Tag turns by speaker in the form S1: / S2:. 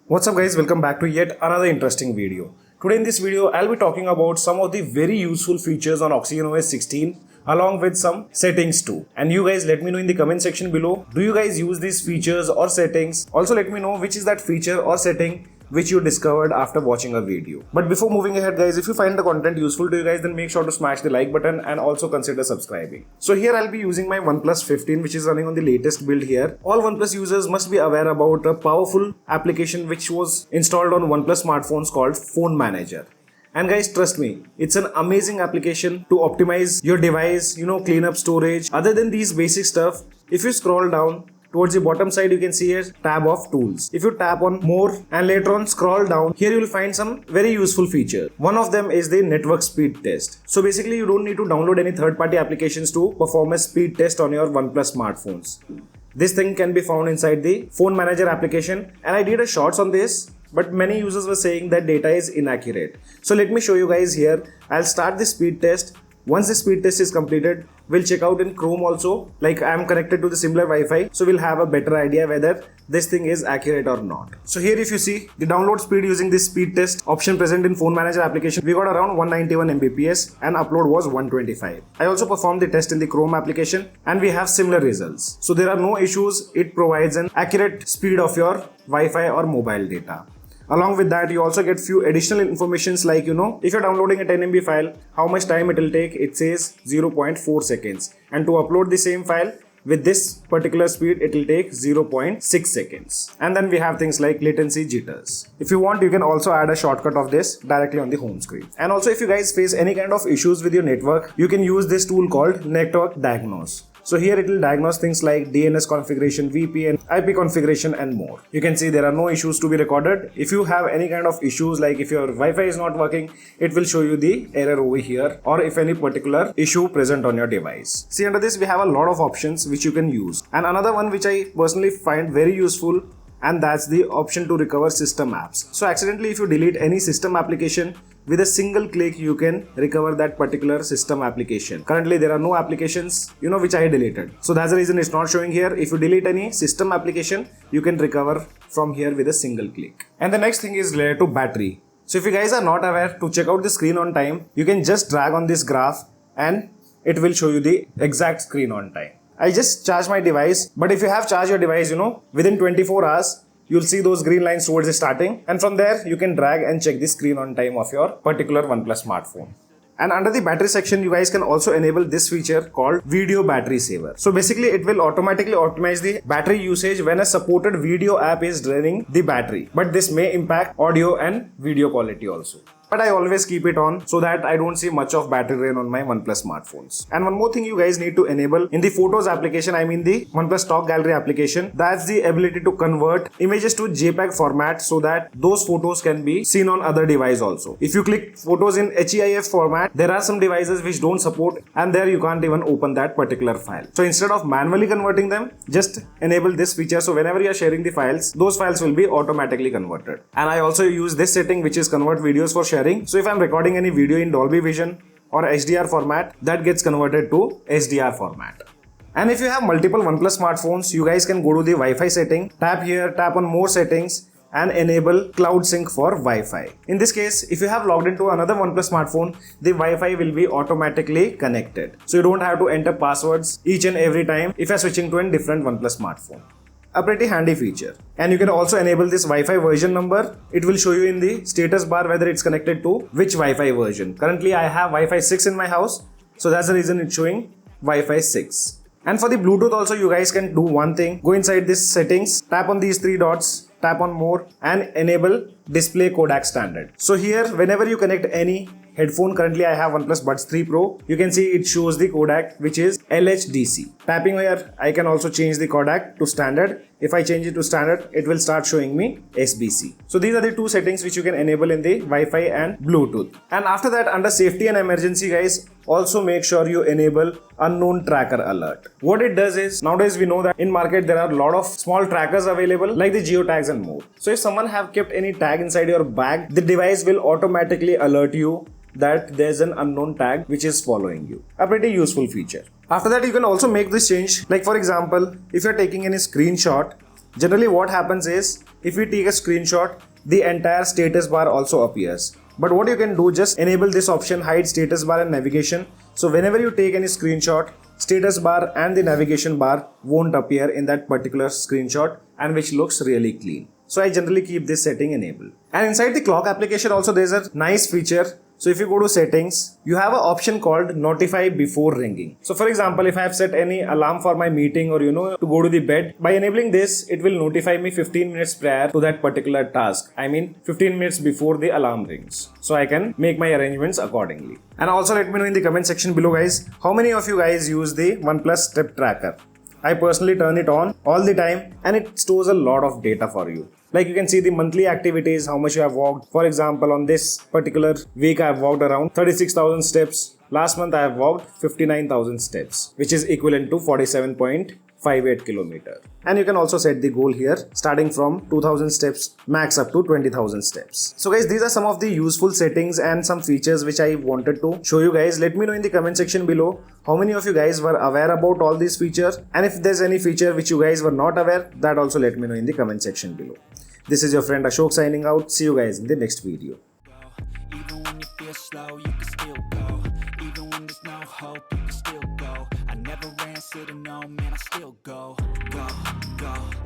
S1: What's up guys, welcome back to yet another interesting video. Today in this video, I'll be talking about some of the very useful features on OxygenOS 16 along with some settings too. And you guys let me know in the comment section below, do you guys use these features or settings? Also let me know which is that feature or setting which you discovered after watching a video. But before moving ahead guys, if you find the content useful to you guys, then make sure to smash the like button and also consider subscribing. So here I'll be using my OnePlus 15 which is running on the latest build here. All OnePlus users must be aware about a powerful application which was installed on OnePlus smartphones called Phone Manager. And guys, trust me, it's an amazing application to optimize your device, clean up storage. Other than these basic stuff, if you scroll down, towards the bottom side, you can see a tab of tools. If you tap on more and later on scroll down, here you will find some very useful features. One of them is the network speed test. So basically, you don't need to download any third-party applications to perform a speed test on your OnePlus smartphones. This thing can be found inside the Phone Manager application. And I did a shorts on this, but many users were saying that data is inaccurate. So let me show you guys here. I'll start the speed test. Once the speed test is completed, we'll check out in Chrome also, like I'm connected to the similar Wi-Fi, so we'll have a better idea whether this thing is accurate or not. So here if you see the download speed using this speed test option present in Phone Manager application, we got around 191 Mbps and upload was 125. I also performed the test in the Chrome application and we have similar results. So there are no issues. It provides an accurate speed of your Wi-Fi or mobile data. Along with that, you also get few additional informations like, if you're downloading a 10 MB file, how much time it will take, it says 0.4 seconds. And to upload the same file with this particular speed, it will take 0.6 seconds. And then we have things like latency jitters. If you want, you can also add a shortcut of this directly on the home screen. And also if you guys face any kind of issues with your network, you can use this tool called Network Diagnose. So here it will diagnose things like DNS configuration, VPN, IP configuration and more. You can see there are no issues to be recorded. If you have any kind of issues like if your Wi-Fi is not working, it will show you the error over here, or if any particular issue present on your device. See, under this we have a lot of options which you can use. And another one which I personally find very useful, and that's the option to recover system apps. So accidentally if you delete any system application, with a single click you can recover that particular system application. Currently there are no applications which I deleted, so that's the reason it's not showing here. If you delete any system application, you can recover from here with a single click. And the next thing is related to battery. So if you guys are not aware, to check out the screen on time, you can just drag on this graph and it will show you the exact screen on time. I just charged my device, but if you have charged your device within 24 hours, you'll see those green lines towards the starting, and from there you can drag and check the screen on time of your particular OnePlus smartphone. And under the battery section, you guys can also enable this feature called Video Battery Saver. So basically it will automatically optimize the battery usage when a supported video app is draining the battery. But this may impact audio and video quality also. But I always keep it on so that I don't see much of battery drain on my OnePlus smartphones. And one more thing you guys need to enable in the Photos application, I mean the OnePlus Stock Gallery application, that's the ability to convert images to JPEG format so that those photos can be seen on other devices also. If you click photos in HEIF format, there are some devices which don't support, and there you can't even open that particular file. So instead of manually converting them, just enable this feature, so whenever you are sharing the files, those files will be automatically converted. And I also use this setting which is convert videos for sharing. So if I'm recording any video in Dolby Vision or HDR format, that gets converted to HDR format. And if you have multiple OnePlus smartphones, you guys can go to the Wi-Fi setting, tap here, tap on more settings and enable cloud sync for Wi-Fi. In this case, if you have logged into another OnePlus smartphone, the Wi-Fi will be automatically connected. So you don't have to enter passwords each and every time if you're switching to a different OnePlus smartphone. A pretty handy feature. And you can also enable this Wi-Fi version number. It will show you in the status bar whether it's connected to which Wi-Fi version. Currently I have Wi-Fi 6 in my house, so that's the reason it's showing Wi-Fi 6. And for the Bluetooth also, you guys can do one thing. Go inside this settings, tap on these three dots, tap on more and enable display codec standard. So here whenever you connect any headphone, currently I have OnePlus Buds 3 Pro, you can see it shows the codec which is LHDC. Tapping here, I can also change the codec to standard. If I change it to standard, it will start showing me SBC. So these are the two settings which you can enable in the Wi-Fi and Bluetooth. And after that, under safety and emergency guys, also make sure you enable unknown tracker alert. What it does is, nowadays we know that in market there are a lot of small trackers available like the geotags and more. So if someone have kept any tag inside your bag, the device will automatically alert you that there's an unknown tag which is following you. A pretty useful feature. After that, you can also make this change. Like for example, if you're taking any screenshot Generally what happens is, if we take a screenshot, the entire status bar also appears. But what you can do, just enable this option, hide status bar and navigation. So whenever you take any screenshot, status bar and the navigation bar won't appear in that particular screenshot, and which looks really clean. So I generally keep this setting enabled. And inside the clock application also there's a nice feature. So if you go to settings, you have an option called notify before ringing. So for example, if I have set any alarm for my meeting or to go to the bed, by enabling this, it will notify me 15 minutes prior to that particular task. I mean 15 minutes before the alarm rings. So I can make my arrangements accordingly. And also let me know in the comment section below guys, how many of you guys use the OnePlus step tracker? I personally turn it on all the time and it stores a lot of data for you. Like you can see the monthly activities, how much you have walked. For example, on this particular week, I have walked around 36,000 steps. Last month, I have walked 59,000 steps, which is equivalent to 47.58 kilometers. And you can also set the goal here, starting from 2,000 steps, max up to 20,000 steps. So guys, these are some of the useful settings and some features which I wanted to show you guys. Let me know in the comment section below, how many of you guys were aware about all these features? And if there's any feature which you guys were not aware, that also let me know in the comment section below. This is your friend Ashok signing out. See you guys in the next video.
S2: Even when you feel slow, you can still go. Even when there's no hope, you can still go. I never ran, said no, man, I still go, go, go.